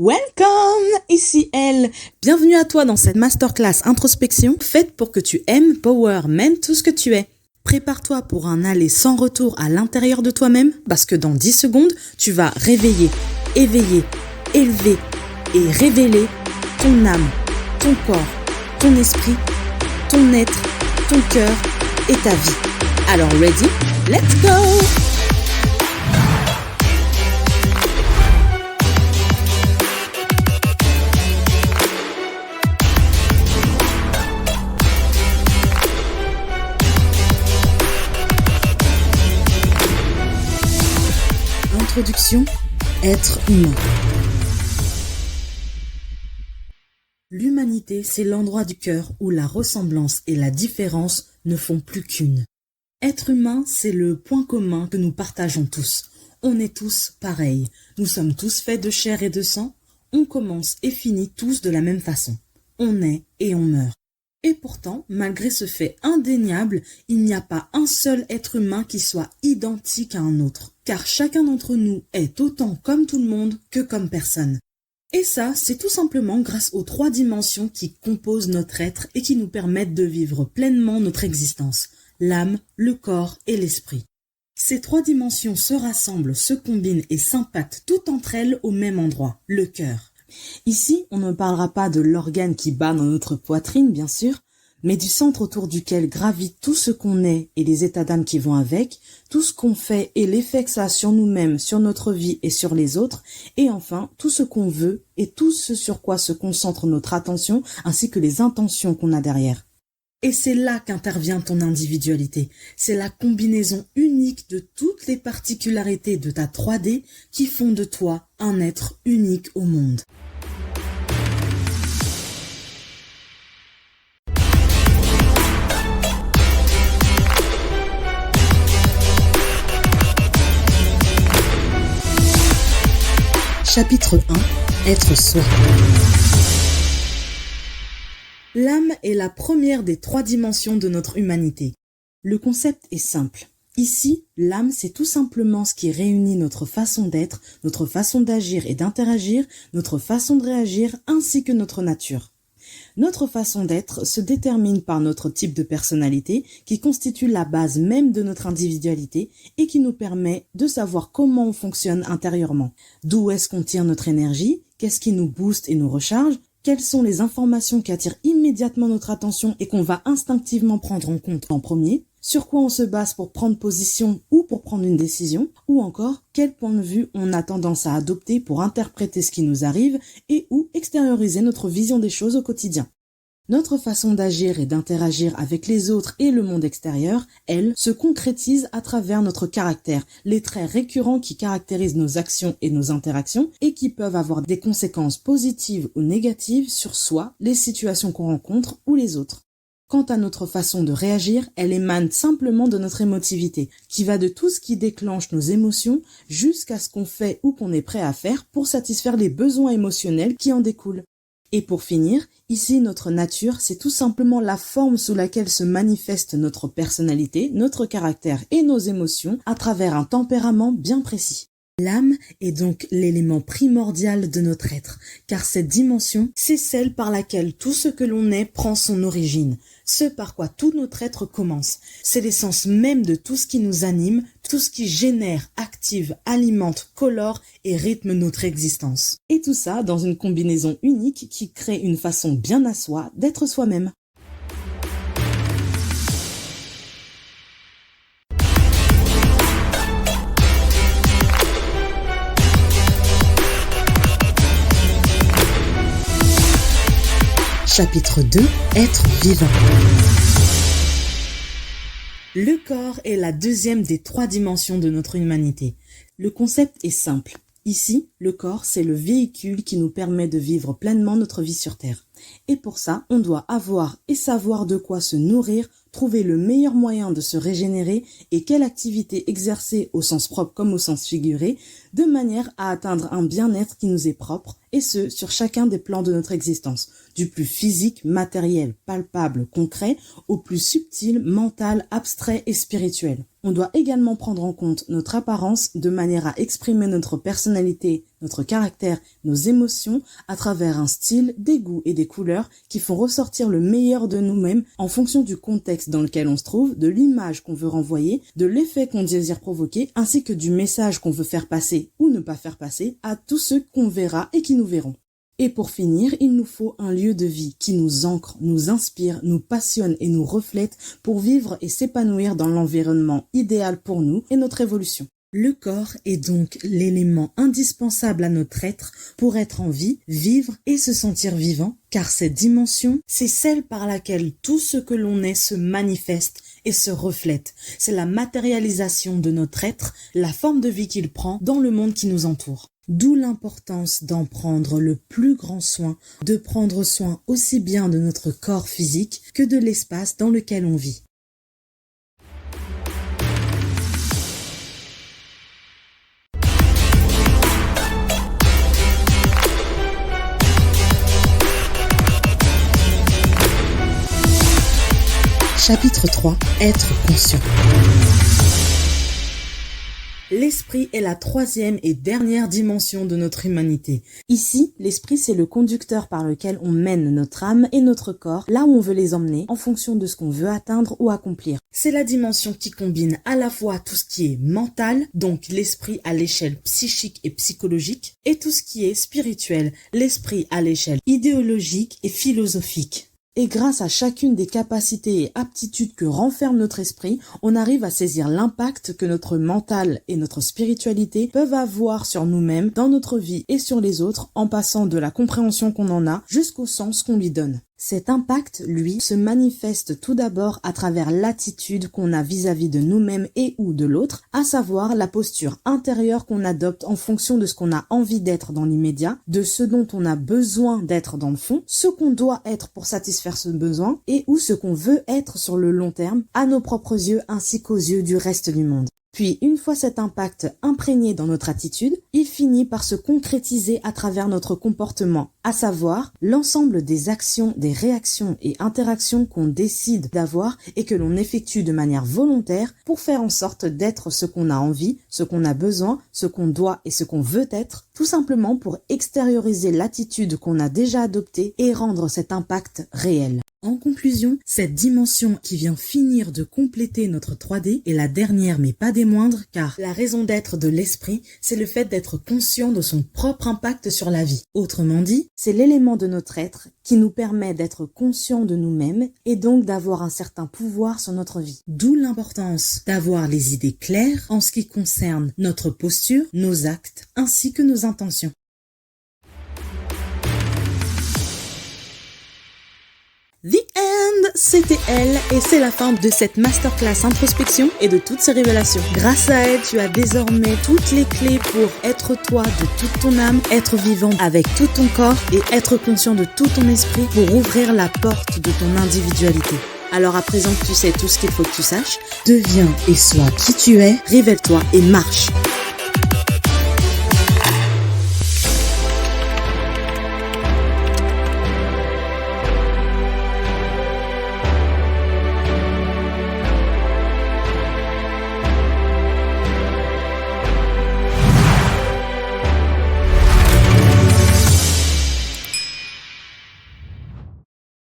Welcome, ici Elle. Bienvenue à toi dans cette masterclass introspection faite pour que tu aimes, power, mène tout ce que tu es. Prépare-toi pour un aller sans retour à l'intérieur de toi-même parce que dans 10 secondes, tu vas réveiller, éveiller, élever et révéler ton âme, ton corps, ton esprit, ton être, ton cœur et ta vie. Alors ready? Let's go! Introduction, être humain. L'humanité, c'est l'endroit du cœur où la ressemblance et la différence ne font plus qu'une. Être humain, c'est le point commun que nous partageons tous. On est tous pareils. Nous sommes tous faits de chair et de sang. On commence et finit tous de la même façon. On naît et on meurt. Et pourtant, malgré ce fait indéniable, il n'y a pas un seul être humain qui soit identique à un autre, car chacun d'entre nous est autant comme tout le monde que comme personne. Et ça, c'est tout simplement grâce aux 3 dimensions qui composent notre être et qui nous permettent de vivre pleinement notre existence, l'âme, le corps et l'esprit. Ces 3 dimensions se rassemblent, se combinent et s'impactent toutes entre elles au même endroit, le cœur. Ici, on ne parlera pas de l'organe qui bat dans notre poitrine, bien sûr, mais du centre autour duquel gravite tout ce qu'on est et les états d'âme qui vont avec, tout ce qu'on fait et l'effet que ça a sur nous-mêmes, sur notre vie et sur les autres, et enfin, tout ce qu'on veut et tout ce sur quoi se concentre notre attention, ainsi que les intentions qu'on a derrière. Et c'est là qu'intervient ton individualité. C'est la combinaison unique de toutes les particularités de ta 3D qui font de toi un être unique au monde. Chapitre 1. Être soi. L'âme est la première des 3 dimensions de notre humanité. Le concept est simple. Ici, l'âme, c'est tout simplement ce qui réunit notre façon d'être, notre façon d'agir et d'interagir, notre façon de réagir ainsi que notre nature. Notre façon d'être se détermine par notre type de personnalité qui constitue la base même de notre individualité et qui nous permet de savoir comment on fonctionne intérieurement. D'où est-ce qu'on tire notre énergie? Qu'est-ce qui nous booste et nous recharge? Quelles sont les informations qui attirent immédiatement notre attention et qu'on va instinctivement prendre en compte en premier? Sur quoi on se base pour prendre position ou pour prendre une décision? Ou encore, quel point de vue on a tendance à adopter pour interpréter ce qui nous arrive et ou extérioriser notre vision des choses au quotidien? Notre façon d'agir et d'interagir avec les autres et le monde extérieur, elle, se concrétise à travers notre caractère, les traits récurrents qui caractérisent nos actions et nos interactions et qui peuvent avoir des conséquences positives ou négatives sur soi, les situations qu'on rencontre ou les autres. Quant à notre façon de réagir, elle émane simplement de notre émotivité, qui va de tout ce qui déclenche nos émotions jusqu'à ce qu'on fait ou qu'on est prêt à faire pour satisfaire les besoins émotionnels qui en découlent. Et pour finir, ici notre nature, c'est tout simplement la forme sous laquelle se manifeste notre personnalité, notre caractère et nos émotions à travers un tempérament bien précis. L'âme est donc l'élément primordial de notre être, car cette dimension, c'est celle par laquelle tout ce que l'on est prend son origine, ce par quoi tout notre être commence. C'est l'essence même de tout ce qui nous anime, tout ce qui génère, active, alimente, colore et rythme notre existence. Et tout ça dans une combinaison unique qui crée une façon bien à soi d'être soi-même. Chapitre 2. Être vivant. Le corps est la deuxième des 3 dimensions de notre humanité. Le concept est simple. Ici, le corps, c'est le véhicule qui nous permet de vivre pleinement notre vie sur Terre. Et pour ça, on doit avoir et savoir de quoi se nourrir, trouver le meilleur moyen de se régénérer et quelle activité exercer au sens propre comme au sens figuré, de manière à atteindre un bien-être qui nous est propre, et ce, sur chacun des plans de notre existence, du plus physique, matériel, palpable, concret, au plus subtil, mental, abstrait et spirituel. On doit également prendre en compte notre apparence de manière à exprimer notre personnalité, notre caractère, nos émotions à travers un style, des goûts et des couleurs qui font ressortir le meilleur de nous-mêmes en fonction du contexte dans lequel on se trouve, de l'image qu'on veut renvoyer, de l'effet qu'on désire provoquer, ainsi que du message qu'on veut faire passer ou ne pas faire passer à tous ceux qu'on verra et qui nous verront. Et pour finir, il nous faut un lieu de vie qui nous ancre, nous inspire, nous passionne et nous reflète pour vivre et s'épanouir dans l'environnement idéal pour nous et notre évolution. Le corps est donc l'élément indispensable à notre être pour être en vie, vivre et se sentir vivant, car cette dimension, c'est celle par laquelle tout ce que l'on est se manifeste et se reflète. C'est la matérialisation de notre être, la forme de vie qu'il prend dans le monde qui nous entoure. D'où l'importance d'en prendre le plus grand soin, de prendre soin aussi bien de notre corps physique que de l'espace dans lequel on vit. Chapitre 3. Être conscient. L'esprit est la troisième et dernière dimension de notre humanité. Ici, l'esprit c'est le conducteur par lequel on mène notre âme et notre corps là où on veut les emmener en fonction de ce qu'on veut atteindre ou accomplir. C'est la dimension qui combine à la fois tout ce qui est mental, donc l'esprit à l'échelle psychique et psychologique, et tout ce qui est spirituel, l'esprit à l'échelle idéologique et philosophique. Et grâce à chacune des capacités et aptitudes que renferme notre esprit, on arrive à saisir l'impact que notre mental et notre spiritualité peuvent avoir sur nous-mêmes, dans notre vie et sur les autres, en passant de la compréhension qu'on en a jusqu'au sens qu'on lui donne. Cet impact, lui, se manifeste tout d'abord à travers l'attitude qu'on a vis-à-vis de nous-mêmes et ou de l'autre, à savoir la posture intérieure qu'on adopte en fonction de ce qu'on a envie d'être dans l'immédiat, de ce dont on a besoin d'être dans le fond, ce qu'on doit être pour satisfaire ce besoin et ou ce qu'on veut être sur le long terme, à nos propres yeux ainsi qu'aux yeux du reste du monde. Puis, une fois cet impact imprégné dans notre attitude, il finit par se concrétiser à travers notre comportement, à savoir l'ensemble des actions, des réactions et interactions qu'on décide d'avoir et que l'on effectue de manière volontaire pour faire en sorte d'être ce qu'on a envie, ce qu'on a besoin, ce qu'on doit et ce qu'on veut être, tout simplement pour extérioriser l'attitude qu'on a déjà adoptée et rendre cet impact réel. En conclusion, cette dimension qui vient finir de compléter notre 3D est la dernière mais pas des moindres, car la raison d'être de l'esprit, c'est le fait d'être conscient de son propre impact sur la vie. Autrement dit, c'est l'élément de notre être qui nous permet d'être conscient de nous-mêmes et donc d'avoir un certain pouvoir sur notre vie. D'où l'importance d'avoir les idées claires en ce qui concerne notre posture, nos actes ainsi que nos intentions. The End, c'était elle et c'est la fin de cette masterclass introspection et de toutes ces révélations. Grâce à elle, tu as désormais toutes les clés pour être toi de toute ton âme, être vivant avec tout ton corps et être conscient de tout ton esprit pour ouvrir la porte de ton individualité. Alors à présent que tu sais tout ce qu'il faut que tu saches, deviens et sois qui tu es, révèle-toi et marche.